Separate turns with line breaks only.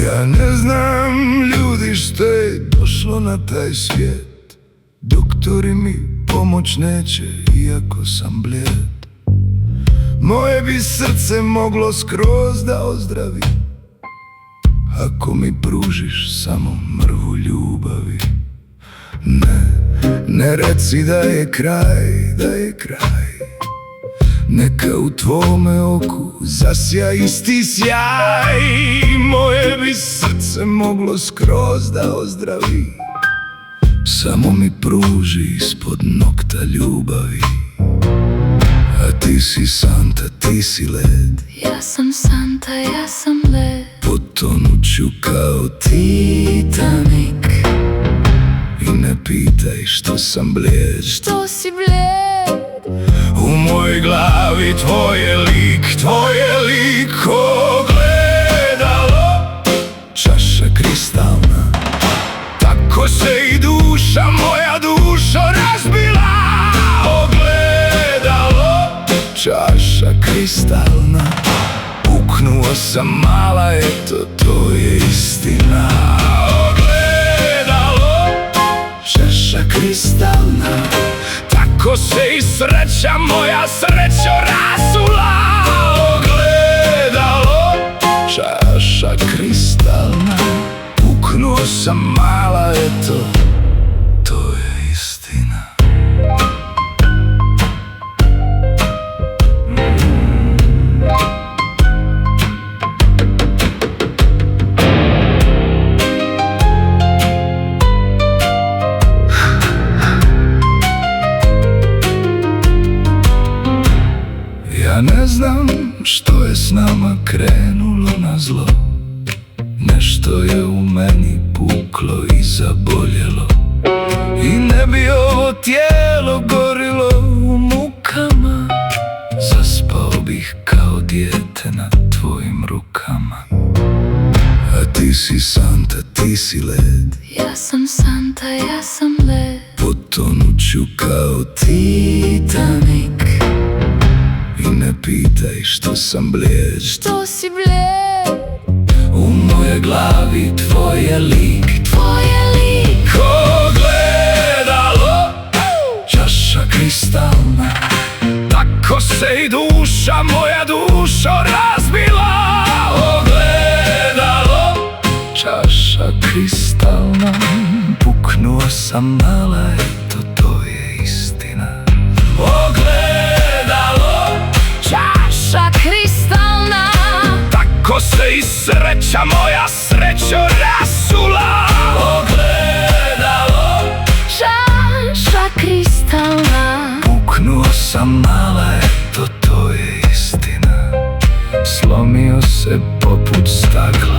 Ja ne znam ljudi što je došlo na taj svijet. Doktori mi pomoć neće iako sam blijed. Moje bi srce moglo skroz da ozdravi ako mi pružiš samo mrvu ljubavi. Ne reci da je kraj, da je kraj. Neka u tvome oku zasja isti sjaj. Moje bi srce moglo skroz da ozdravi samo mi pruži ispod nokta ljubavi. A ti si santa, ti si led.
Ja sam santa, ja sam led.
Potonut ću kao Titanik. I ne pitaj što sam blijed.
Što si blijed?
U mojoj glavi tvoj je lik ogledalo, čaša kristalna. Tako se i duša, moja dušo razbila. Ogledalo, čaša kristalna. Puknuo sam mala, eto to je istina. Ogledalo, čaša kristalna. Tako se i sreća, moja srećo rasula. Ogledalo, čaša kristalna. Puknuo sam mala, eto, to je istina. Ja ne znam što je s nama krenulo na zlo. Nešto je u meni puklo i zaboljelo. I ne bi ovo tijelo gorilo u mukama. Zaspao bih kao dijete na tvojim rukama. A ti si santa, ti si led.
Ja sam santa, ja sam led.
Potonut ću kao Titanik. I ne pitaj što sam blijed.
Što si blijed?
U mojoj glavi tvoj je lik ogledalo, čaša kristalna. Tako se i duša, moja dušo razbila. Ogledalo, čaša kristalna. Puknuo sam mala, eto to je istina. Ogledalo,
čaša kristalna.
tako se i sreća, moja srećo rasula. Ogledalo,
čaša kristalna.
puknuo sam mala, eto to je istina. Slomio se poput stakla.